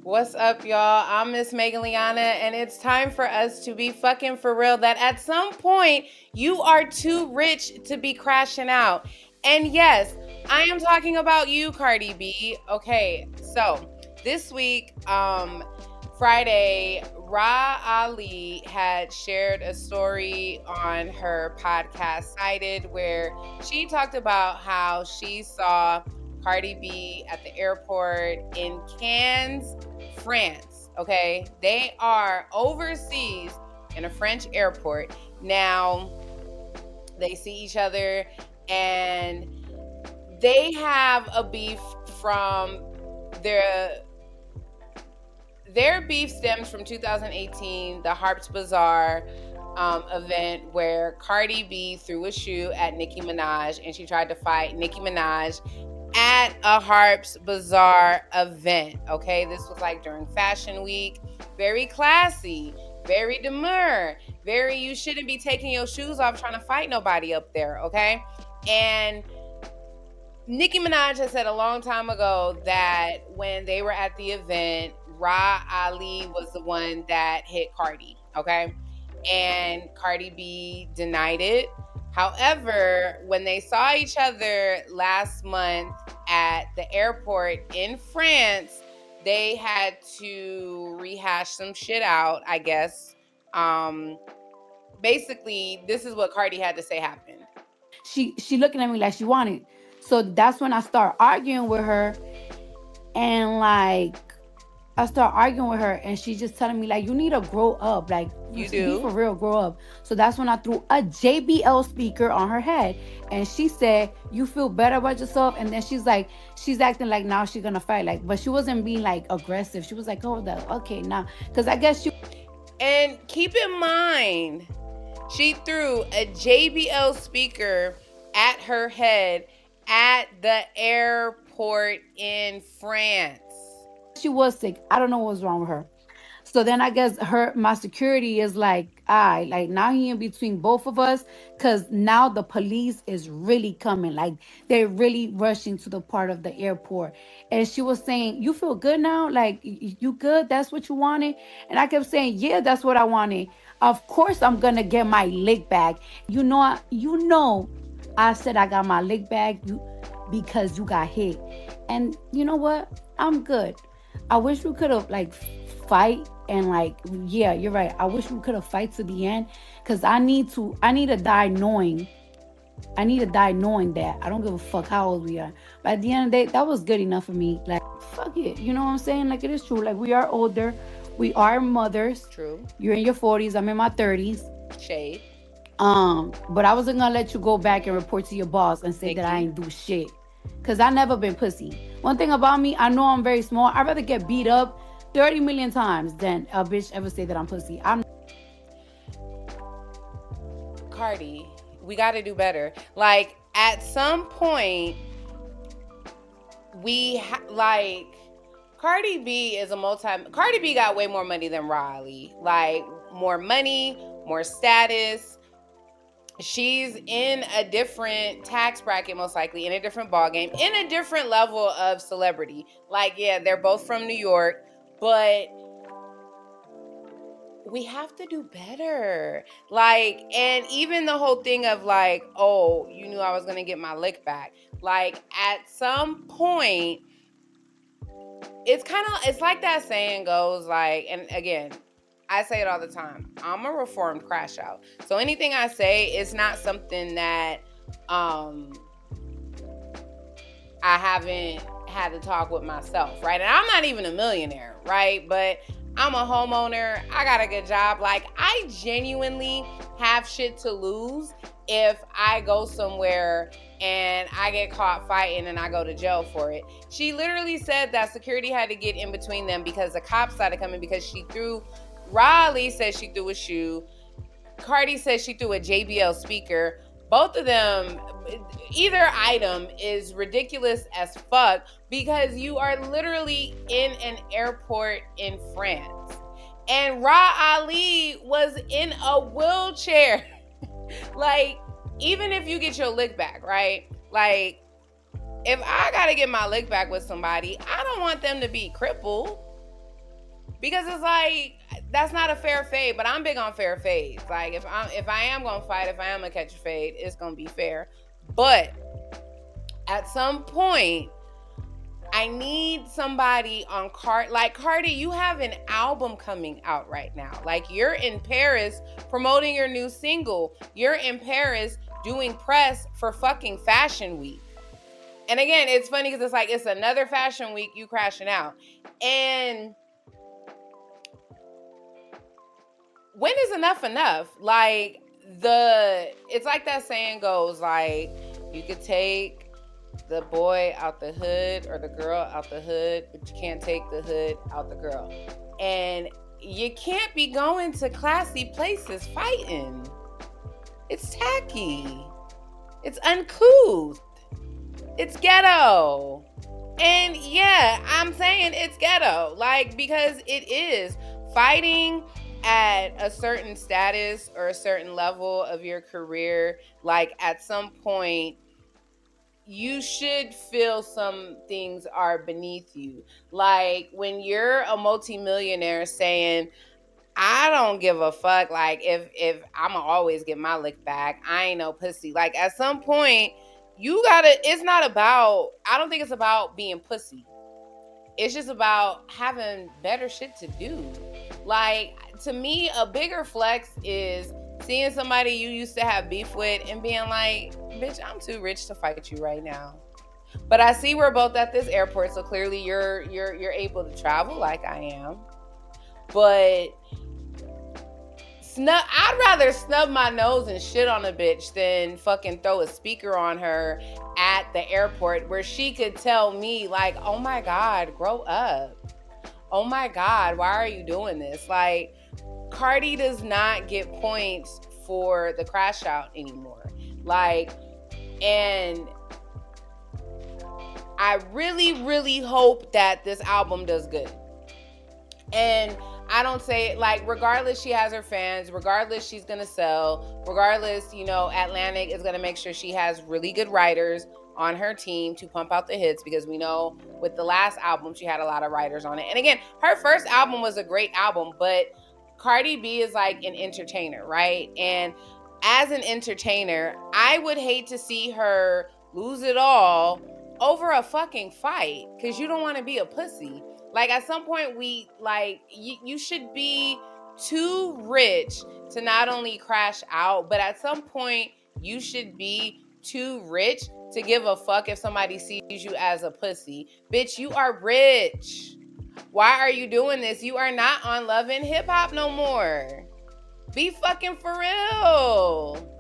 What's up, y'all? I'm Miss Megan Liana, and it's time for us to be fucking for real that at some point you are too rich to be crashing out. And yes, I am talking about you, Cardi B. Okay, so this week, Friday, Rah Ali had shared a story on her podcast, Cited, where she talked about how she saw Cardi B at the airport in Cannes, France. Okay, they are overseas in a French airport. Now they see each other and they have a beef from their beef stems from 2018, the Harps Bazaar event where Cardi B threw a shoe at Nicki Minaj and she tried to fight Nicki Minaj at a Harps Bazaar event. Okay, this was like during Fashion Week. Very classy, very demure, very you shouldn't be taking your shoes off trying to fight nobody up there. Okay, and Nicki Minaj had said a long time ago that when they were at the event, Rah Ali was the one that hit Cardi, okay? And Cardi B denied it. However, when they saw each other last month at the airport in France, they had to rehash some shit out, I guess. Basically, this is what Cardi had to say happened. She looking at me like she wanted. So that's when I start arguing with her, and like I start arguing with her, and she's just telling me like you need to grow up, like You be for do? real, grow up. So that's when I threw a JBL speaker on her head, and she said, "You feel better about yourself." And then she's acting like now she's gonna fight, like, but she wasn't being like aggressive. She was like, "Oh, okay, now," because I guess she. And keep in mind, she threw a JBL speaker at her head at the airport in France. She was sick. I don't know what was wrong with her. So then I guess my security is like, like now he in between both of us, cause now the police is really coming. Like they're really rushing to the part of the airport. And she was saying, "You feel good now? Like you good? That's what you wanted?" And I kept saying, "Yeah, that's what I wanted. Of course I'm gonna get my lick back. I said I got my lick back because you got hit. And you know what? I'm good. I wish we could have like fight and like, yeah, you're right. I wish we could have fight to the end, because I need to die knowing. I need to die knowing that I don't give a fuck how old we are. But at the end of the day, that was good enough for me. Like, fuck it. You know what I'm saying? Like, it is true. Like, we are older. We are mothers. True. You're in your 40s. I'm in my 30s. Shade. But I wasn't gonna let you go back and report to your boss and say that I Nikki. ain't do shit. Cause I never been pussy. One thing about me, I know I'm very small. I'd rather get beat up 30 million times than a bitch ever say that I'm pussy. Cardi, we got to do better. Like, at some point, like, Cardi B is Cardi B got way more money than Rah Ali. Like, more money, more status. She's in a different tax bracket, most likely, in a different ball game, in a different level of celebrity. Like, yeah, they're both from New York, but we have to do better. Like, and even the whole thing of like, oh, you knew I was gonna get my lick back. Like, at some point, it's like that saying goes, like, and again, I say it all the time. I'm a reformed Crashout. So anything I say is not something that I haven't had to talk with myself, right? And I'm not even a millionaire, right? But I'm a homeowner. I got a good job. Like, I genuinely have shit to lose if I go somewhere and I get caught fighting and I go to jail for it. She literally said that security had to get in between them because the cops started coming because Rah Ali said she threw a shoe. Cardi says she threw a JBL speaker. Both of them, either item is ridiculous as fuck because you are literally in an airport in France. And Rah Ali was in a wheelchair. Like, even if you get your lick back, right? Like, if I gotta get my lick back with somebody, I don't want them to be crippled. Because it's like that's not a fair fade, but I'm big on fair fades. Like if I am gonna fight, if I am gonna catch a fade, it's gonna be fair. But at some point, I need somebody on like Cardi, you have an album coming out right now. Like you're in Paris promoting your new single. You're in Paris doing press for fucking Fashion Week. And again, it's funny because it's like it's another Fashion Week, you crashing out. And when is enough enough? Like it's like that saying goes, like you could take the boy out the hood or the girl out the hood, but you can't take the hood out the girl. And you can't be going to classy places fighting. It's tacky. It's uncouth. It's ghetto. And yeah, I'm saying it's ghetto. Like, because it is fighting at a certain status or a certain level of your career. Like, at some point, you should feel some things are beneath you. Like, when you're a multimillionaire saying, I don't give a fuck. Like if I'ma always get my lick back, I ain't no pussy. Like at some point, you gotta. It's not about. I don't think it's about being pussy. It's just about having better shit to do. Like to me, a bigger flex is seeing somebody you used to have beef with and being like, "Bitch, I'm too rich to fight you right now." But I see we're both at this airport, so clearly you're able to travel like I am. But I'd rather snub my nose and shit on a bitch than fucking throw a speaker on her at the airport where she could tell me, like, oh my God, grow up. Oh my God, why are you doing this? Like, Cardi does not get points for the Crashout anymore. Like, and I really, really hope that this album does good. And I don't say it like, regardless, she has her fans, regardless, she's gonna sell, regardless, Atlantic is gonna make sure she has really good writers on her team to pump out the hits, because we know with the last album she had a lot of writers on it. And again, her first album was a great album, but Cardi B is like an entertainer, right? And as an entertainer, I would hate to see her lose it all over a fucking fight, because you don't want to be a pussy. Like at some point, you should be too rich to not only crash out, but at some point you should be too rich to give a fuck if somebody sees you as a pussy. Bitch, you are rich. Why are you doing this? You are not on Love and Hip Hop no more. Be fucking for real.